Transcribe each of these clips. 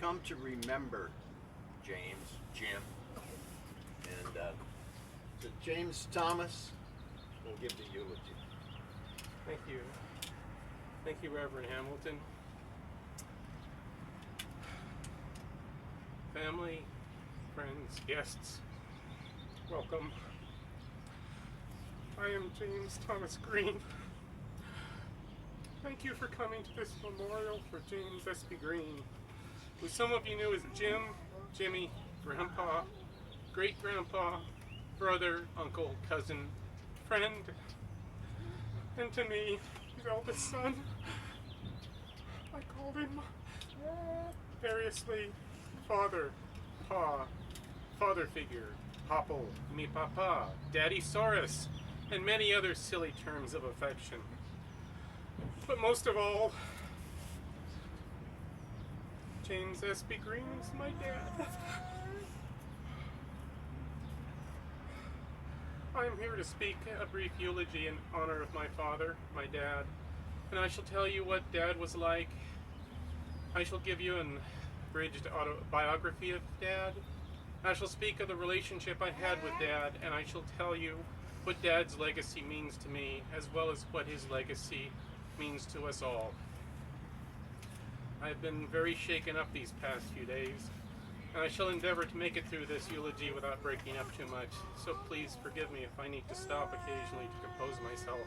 come to remember Jim, and so James Thomas will give the eulogy. Thank you. Thank you, Reverend Hamilton. Family, friends, guests, welcome. I am James Thomas Green. Thank you for coming to this memorial for James Espy Green, who some of you knew as Jim, Jimmy, Grandpa, Great-Grandpa, brother, uncle, cousin, friend, and to me, his eldest son. I called him variously father, pa, father figure, popple, mi papa, daddy saurus, and many other silly terms of affection. But most of all, James Espy Green is my dad. I am here to speak a brief eulogy in honor of my father, my dad, and I shall tell you what Dad was like. I shall give you an abridged autobiography of Dad. I shall speak of the relationship I had with Dad, and I shall tell you what Dad's legacy means to me, as well as what his legacy means to us all. I've been very shaken up these past few days, and I shall endeavor to make it through this eulogy without breaking up too much, so please forgive me if I need to stop occasionally to compose myself.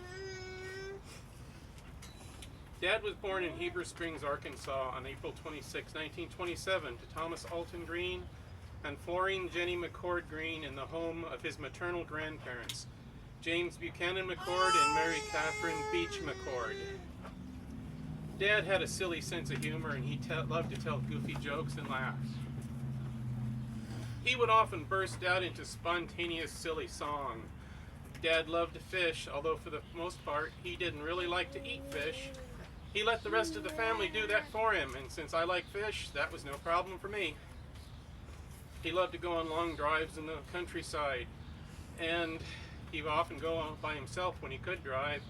Dad was born in Heber Springs, Arkansas on April 26, 1927 to Thomas Alton Green and Florine Jenny McCord Green in the home of his maternal grandparents, James Buchanan McCord and Mary Catherine Beach McCord. Dad had a silly sense of humor, and he loved to tell goofy jokes and laugh. He would often burst out into spontaneous, silly song. Dad loved to fish, although for the most part, he didn't really like to eat fish. He let the rest of the family do that for him, and since I like fish, that was no problem for me. He loved to go on long drives in the countryside, and he would often go on by himself when he could drive.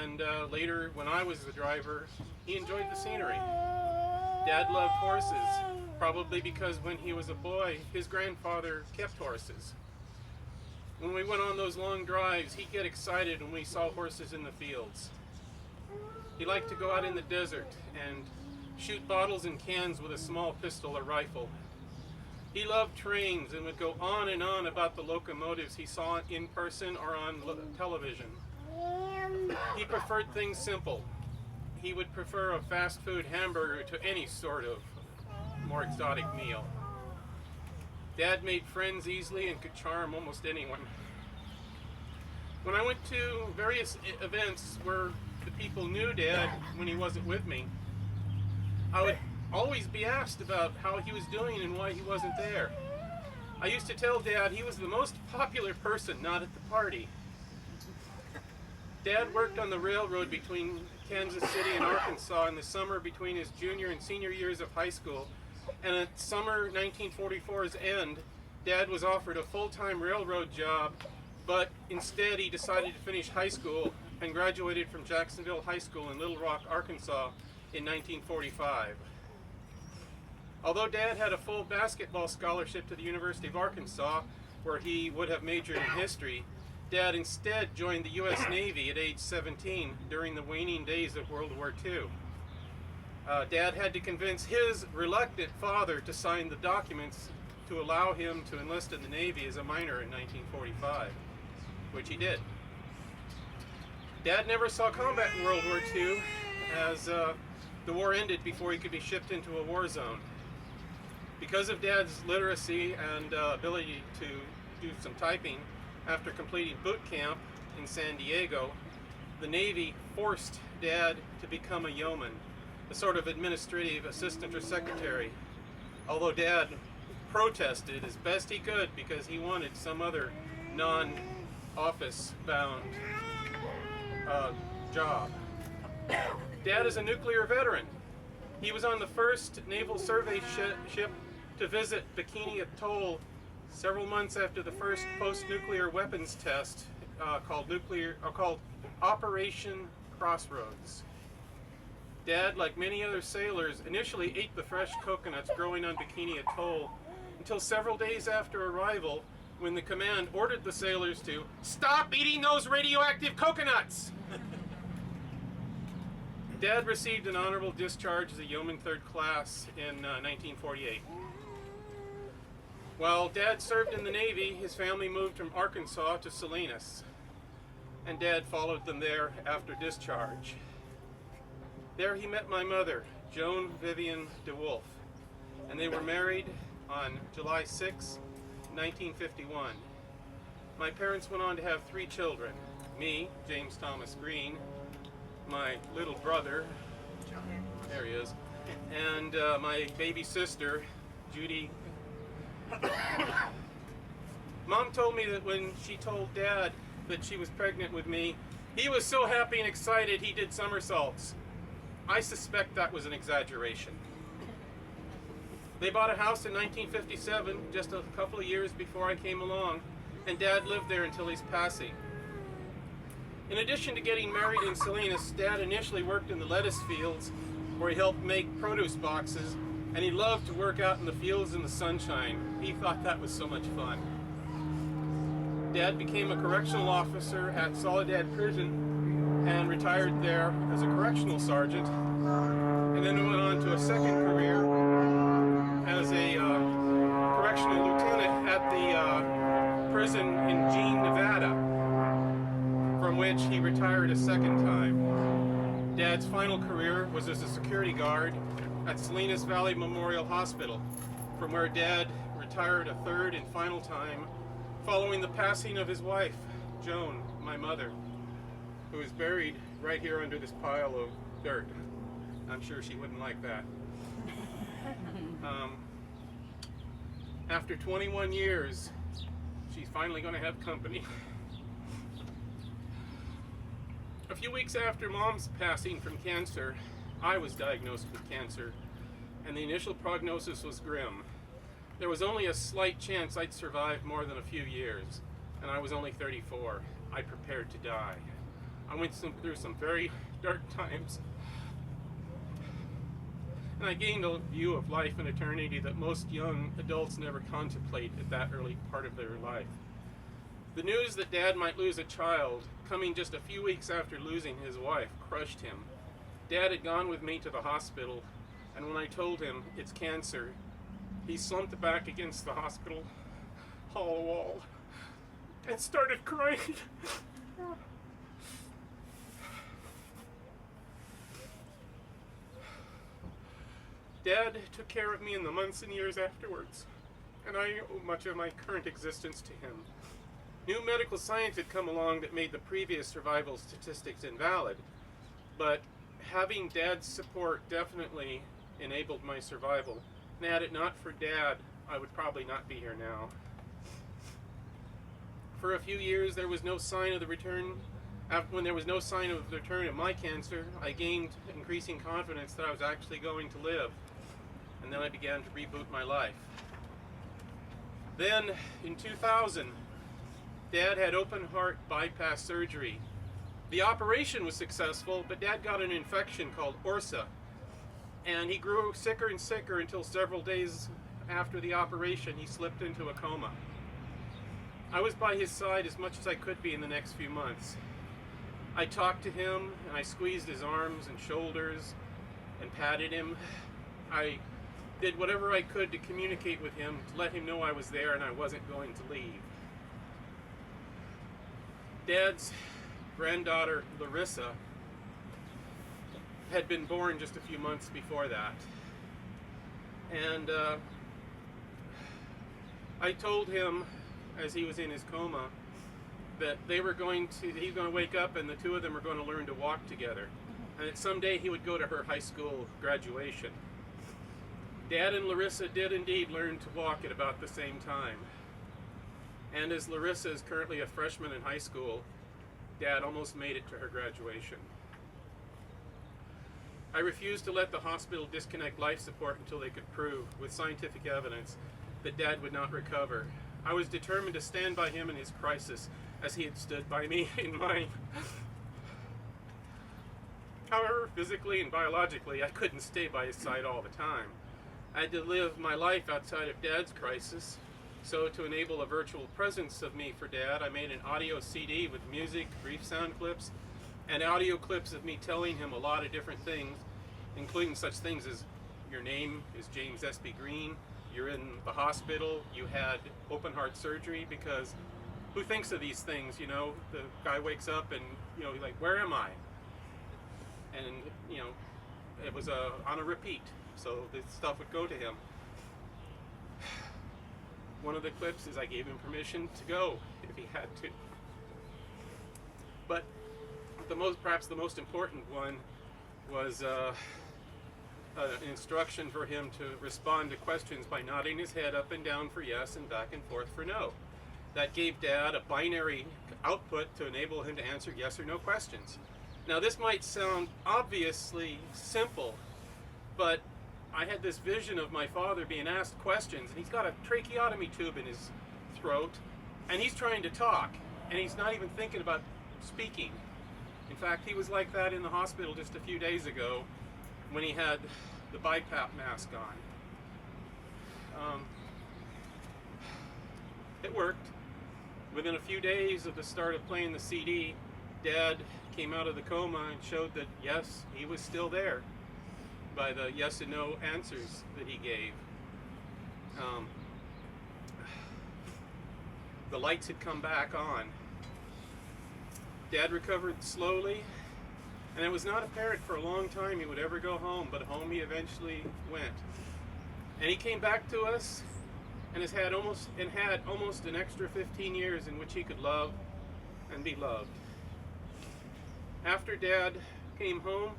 And later, when I was the driver, he enjoyed the scenery. Dad loved horses, probably because when he was a boy, his grandfather kept horses. When we went on those long drives, he'd get excited when we saw horses in the fields. He liked to go out in the desert and shoot bottles and cans with a small pistol or rifle. He loved trains and would go on and on about the locomotives he saw in person or on television. He preferred things simple. He would prefer a fast food hamburger to any sort of more exotic meal. Dad made friends easily and could charm almost anyone. When I went to various events where the people knew Dad when he wasn't with me, I would always be asked about how he was doing and why he wasn't there. I used to tell Dad he was the most popular person not at the party. Dad worked on the railroad between Kansas City and Arkansas in the summer between his junior and senior years of high school, and at summer 1944's end, Dad was offered a full-time railroad job, but instead he decided to finish high school and graduated from Jacksonville High School in Little Rock, Arkansas in 1945. Although Dad had a full basketball scholarship to the University of Arkansas, where he would have majored in history, Dad instead joined the U.S. Navy at age 17 during the waning days of World War II. Dad had to convince his reluctant father to sign the documents to allow him to enlist in the Navy as a minor in 1945, which he did. Dad never saw combat in World War II, as the war ended before he could be shipped into a war zone. Because of Dad's literacy and ability to do some typing, after completing boot camp in San Diego, the Navy forced Dad to become a yeoman, a sort of administrative assistant or secretary, although Dad protested as best he could because he wanted some other non-office bound job. Dad is a nuclear veteran. He was on the first naval survey ship to visit Bikini Atoll several months after the first post-nuclear weapons test called Operation Crossroads. Dad, like many other sailors, initially ate the fresh coconuts growing on Bikini Atoll until several days after arrival, when the command ordered the sailors to stop eating those radioactive coconuts. Dad received an honorable discharge as a yeoman third class in 1948. While Dad served in the Navy, his family moved from Arkansas to Salinas, and Dad followed them there after discharge. There he met my mother, Joan Vivian DeWolf, and they were married on July 6, 1951. My parents went on to have 3 children, me, James Thomas Green, my little brother, there he is, and my baby sister, Judy. Mom told me that when she told Dad that she was pregnant with me, he was so happy and excited he did somersaults. I suspect that was an exaggeration. They bought a house in 1957, just a couple of years before I came along, and Dad lived there until his passing. In addition to getting married in Salinas, Dad initially worked in the lettuce fields where he helped make produce boxes, and he loved to work out in the fields in the sunshine. He thought that was so much fun. Dad became a correctional officer at Soledad Prison and retired there as a correctional sergeant, and then went on to a second career as a correctional lieutenant at the prison in Jean, Nevada, from which he retired a second time. Dad's final career was as a security guard at Salinas Valley Memorial Hospital, from where Dad retired a third and final time following the passing of his wife, Joan, my mother, who is buried right here under this pile of dirt. I'm sure she wouldn't like that. After 21 years, she's finally going to have company. A few weeks after Mom's passing from cancer, I was diagnosed with cancer, and the initial prognosis was grim. There was only a slight chance I'd survive more than a few years, and I was only 34. I prepared to die. I went through some very dark times, and I gained a view of life and eternity that most young adults never contemplate at that early part of their life. The news that Dad might lose a child, coming just a few weeks after losing his wife, crushed him. Dad had gone with me to the hospital, and when I told him it's cancer, he slumped back against the hospital hall wall and started crying. Dad took care of me in the months and years afterwards, and I owe much of my current existence to him. New medical science had come along that made the previous survival statistics invalid, but having Dad's support definitely enabled my survival. And had it not for Dad, I would probably not be here now. For a few years, there was no sign of the return. When there was no sign of the return of my cancer, I gained increasing confidence that I was actually going to live. And then I began to reboot my life. Then, in 2000, Dad had open heart bypass surgery. The operation was successful, but Dad got an infection called ORSA, and he grew sicker and sicker until several days after the operation he slipped into a coma. I was by his side as much as I could be in the next few months. I talked to him, and I squeezed his arms and shoulders and patted him. I did whatever I could to communicate with him, to let him know I was there and I wasn't going to leave. Dad's granddaughter, Larissa, had been born just a few months before that. And I told him, as he was in his coma, that he was going to wake up and the two of them were going to learn to walk together. And that someday he would go to her high school graduation. Dad and Larissa did indeed learn to walk at about the same time. And as Larissa is currently a freshman in high school, Dad almost made it to her graduation. I refused to let the hospital disconnect life support until they could prove, with scientific evidence, that Dad would not recover. I was determined to stand by him in his crisis, as he had stood by me in mine. However, physically and biologically, I couldn't stay by his side all the time. I had to live my life outside of Dad's crisis. So to enable a virtual presence of me for Dad, I made an audio CD with music, brief sound clips, and audio clips of me telling him a lot of different things, including such things as, your name is James Espy Green, you're in the hospital, you had open heart surgery, because who thinks of these things, you know? The guy wakes up and, you know, like, where am I? And, you know, it was on a repeat, so this stuff would go to him. One of the clips is I gave him permission to go if he had to. But perhaps the most important one was an instruction for him to respond to questions by nodding his head up and down for yes and back and forth for no. That gave Dad a binary output to enable him to answer yes or no questions. Now this might sound obviously simple, but I had this vision of my father being asked questions, and he's got a tracheotomy tube in his throat, and he's trying to talk, and he's not even thinking about speaking. In fact, he was like that in the hospital just a few days ago when he had the BiPAP mask on. It worked. Within a few days of the start of playing the CD, Dad came out of the coma and showed that yes, he was still there by the yes and no answers that he gave. The lights had come back on. Dad recovered slowly, and it was not apparent for a long time he would ever go home, but home he eventually went. And he came back to us and had almost an extra 15 years in which he could love and be loved. After Dad came home,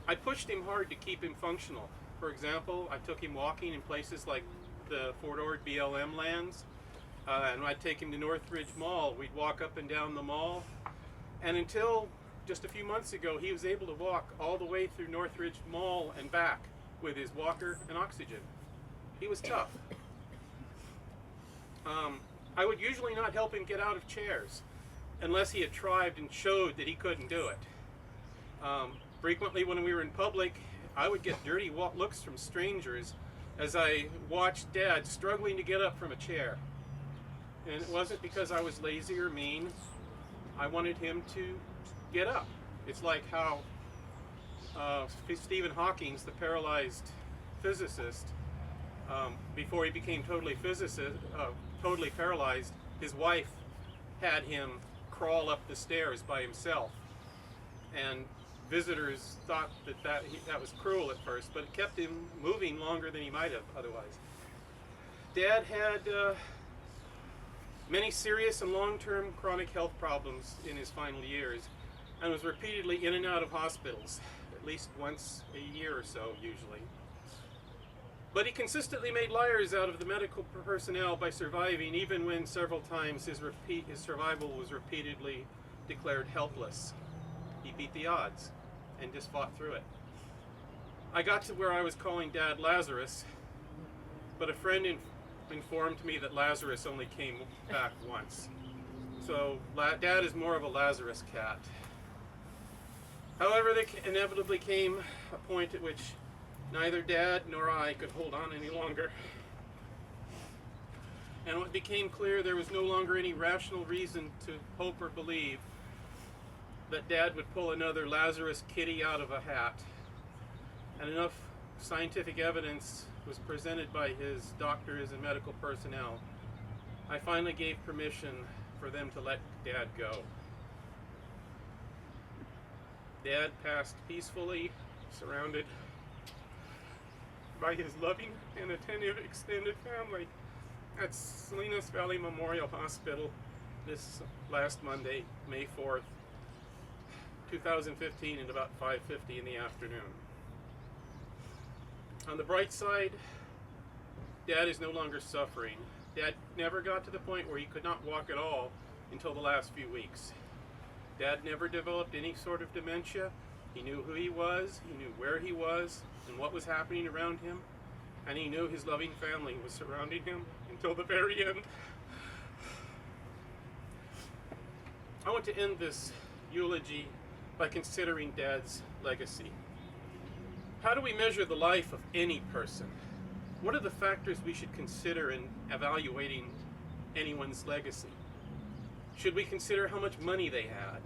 I pushed him hard to keep him functional. For example, I took him walking in places like the Fort Ord BLM lands, and I'd take him to Northridge Mall. We'd walk up and down the mall, and until just a few months ago, he was able to walk all the way through Northridge Mall and back with his walker and oxygen. He was tough. I would usually not help him get out of chairs unless he had tried and showed that he couldn't do it. Frequently when we were in public, I would get dirty looks from strangers as I watched Dad struggling to get up from a chair. And it wasn't because I was lazy or mean. I wanted him to get up. It's like how Stephen Hawking, the paralyzed physicist, before he became totally paralyzed, his wife had him crawl up the stairs by himself. And visitors thought that was cruel at first, but it kept him moving longer than he might have otherwise. Dad had many serious and long-term chronic health problems in his final years, and was repeatedly in and out of hospitals, at least once a year or so usually. But he consistently made liars out of the medical personnel by surviving, even when several times his survival was repeatedly declared helpless. He beat the odds and just fought through it. I got to where I was calling Dad Lazarus, but a friend informed me that Lazarus only came back once. So Dad is more of a Lazarus cat. However, there inevitably came a point at which neither Dad nor I could hold on any longer. And when it became clear there was no longer any rational reason to hope or believe that Dad would pull another Lazarus kitty out of a hat, and enough scientific evidence was presented by his doctors and medical personnel, I finally gave permission for them to let Dad go. Dad passed peacefully, surrounded by his loving and attentive extended family at Salinas Valley Memorial Hospital this last Monday, May 4th, 2015, at about 5:50 in the afternoon. On the bright side, Dad is no longer suffering. Dad never got to the point where he could not walk at all until the last few weeks. Dad never developed any sort of dementia. He knew who he was, he knew where he was, and what was happening around him, and he knew his loving family was surrounding him until the very end. I want to end this eulogy by considering Dad's legacy. How do we measure the life of any person? What are the factors we should consider in evaluating anyone's legacy? Should we consider how much money they had?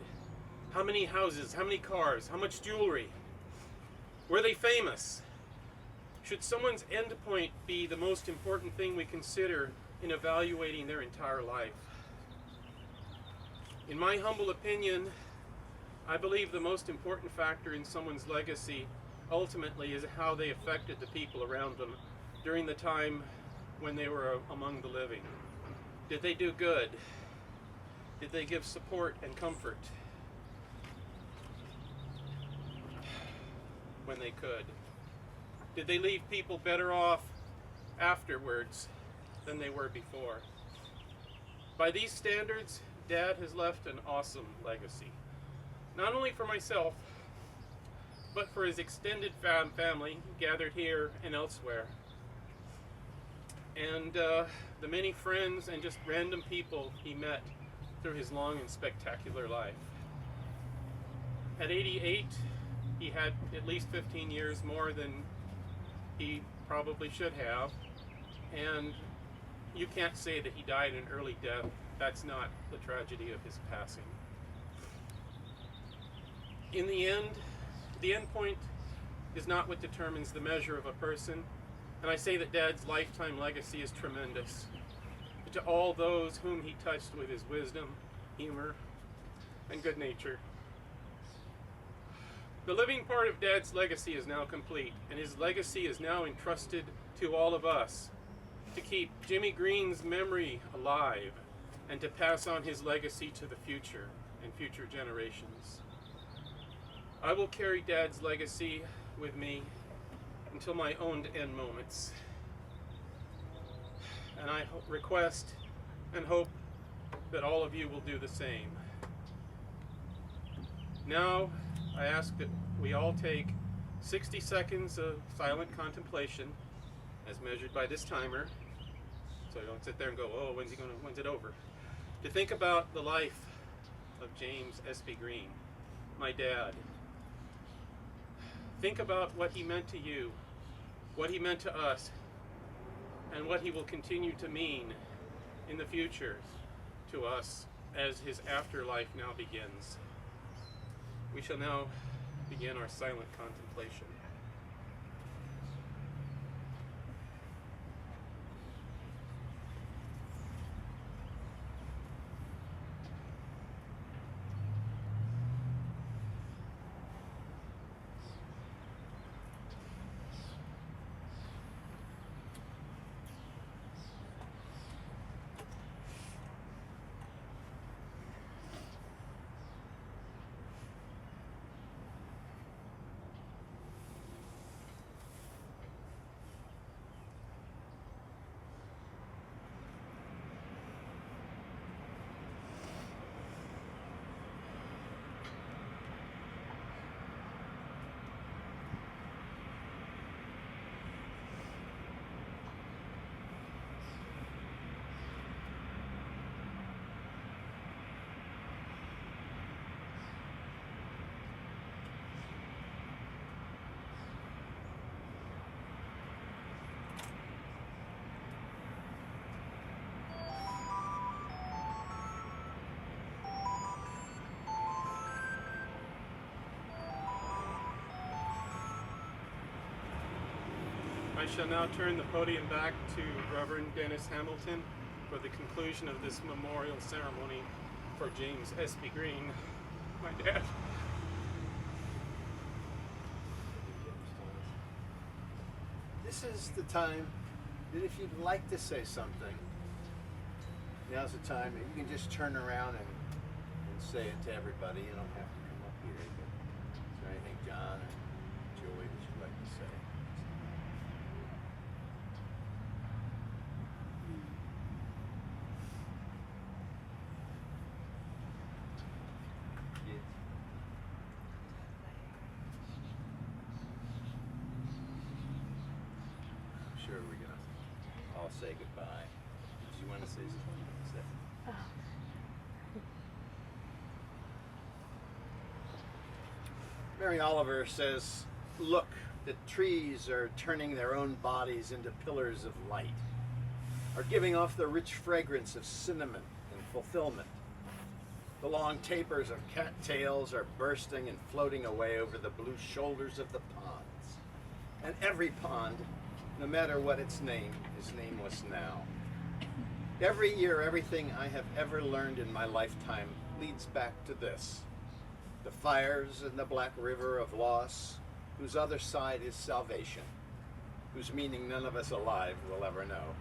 How many houses? How many cars? How much jewelry? Were they famous? Should someone's end point be the most important thing we consider in evaluating their entire life? In my humble opinion, I believe the most important factor in someone's legacy ultimately is how they affected the people around them during the time when they were among the living. Did they do good? Did they give support and comfort when they could? Did they leave people better off afterwards than they were before? By these standards, Dad has left an awesome legacy. Not only for myself, but for his extended family gathered here and elsewhere. And the many friends and just random people he met through his long and spectacular life. At 88, he had at least 15 years more than he probably should have. And you can't say that he died an early death. That's not the tragedy of his passing. In the end point is not what determines the measure of a person. And I say that Dad's lifetime legacy is tremendous. To all those whom he touched with his wisdom, humor, and good nature. The living part of Dad's legacy is now complete, and his legacy is now entrusted to all of us to keep Jimmy Green's memory alive and to pass on his legacy to the future and future generations. I will carry Dad's legacy with me until my own end moments. And I request and hope that all of you will do the same. Now, I ask that we all take 60 seconds of silent contemplation, as measured by this timer, so you don't sit there and go, oh, when's it over? To think about the life of James Espy Green, my dad. Think about what he meant to you, what he meant to us, and what he will continue to mean in the future to us as his afterlife now begins. We shall now begin our silent contemplation. I shall now turn the podium back to Reverend Dennis Hamilton for the conclusion of this memorial ceremony for James Espy Green, my dad. This is the time that if you'd like to say something, now's the time that you can just turn around and say it to everybody. You don't have to come up here. But is there anything, John or Joey, that you'd like to say? Sure, we're gonna all say goodbye. Do you want to say something? Mary Oliver says, look, the trees are turning their own bodies into pillars of light, are giving off the rich fragrance of cinnamon and fulfillment. The long tapers of cattails are bursting and floating away over the blue shoulders of the ponds. And every pond, no matter what its name, is nameless now. Every year, everything I have ever learned in my lifetime leads back to this. The fires in the black river of loss, whose other side is salvation, whose meaning none of us alive will ever know.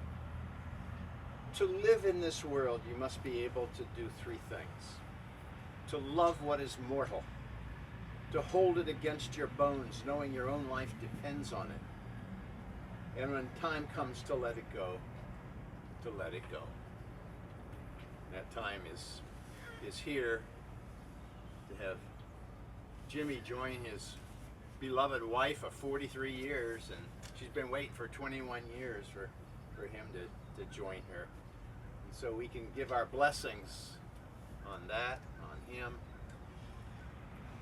To live in this world, you must be able to do three things. To love what is mortal, to hold it against your bones, knowing your own life depends on it. And when time comes to let it go, to let it go. That time is here to have Jimmy join his beloved wife of 43 years, and she's been waiting for 21 years for him to join her. And so we can give our blessings on that, on him.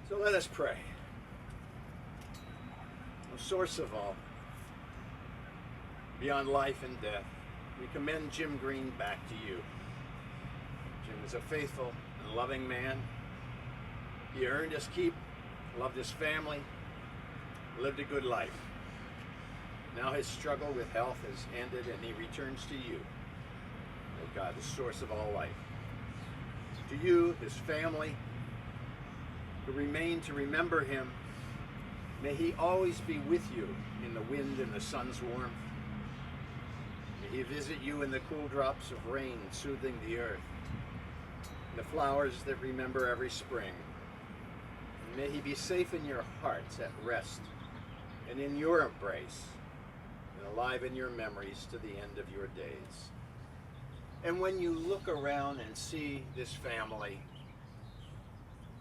So let us pray. O source of all, beyond life and death, we commend Jim Green back to you. Jim is a faithful and loving man. He earned his keep, loved his family, lived a good life. Now his struggle with health has ended and he returns to you, O God, the source of all life. To you, his family, who remain to remember him, may he always be with you in the wind and the sun's warmth. May he visit you in the cool drops of rain soothing the earth, the flowers that remember every spring. And may he be safe in your hearts at rest and in your embrace and alive in your memories to the end of your days. And when you look around and see this family,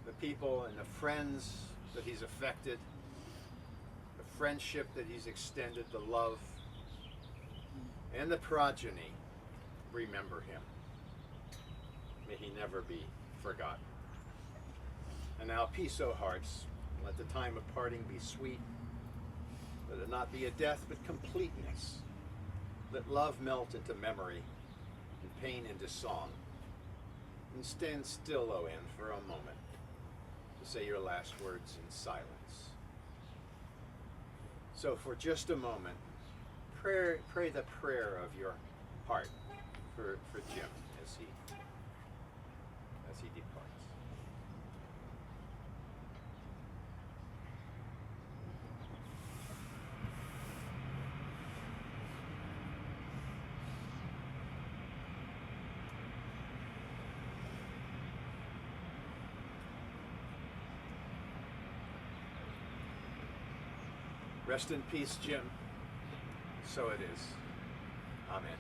the people and the friends that he's affected, the friendship that he's extended, the love, and the progeny, remember him. May he never be forgotten. And now peace, O hearts, let the time of parting be sweet. Let it not be a death, but completeness. Let love melt into memory and pain into song. And stand still, O end, for a moment to say your last words in silence. So for just a moment, pray the prayer of your heart for Jim as he departs. Rest in peace, Jim. So it is. Amen.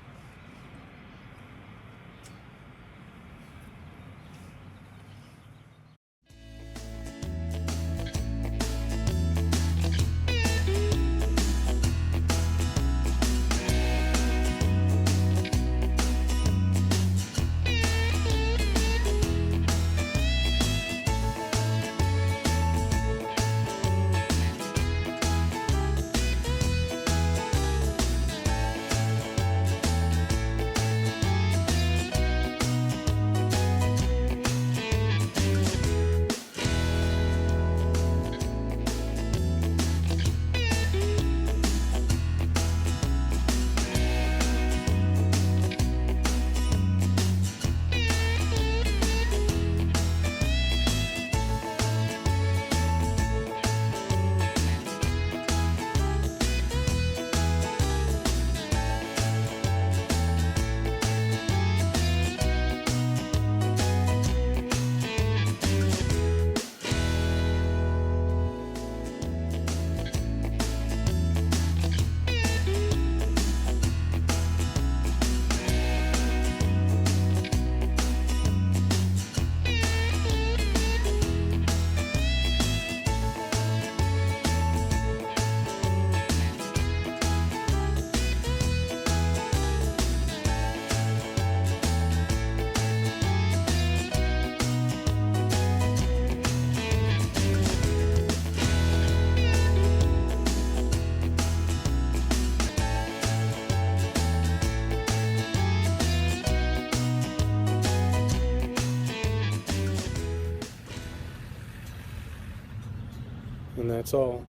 And that's all.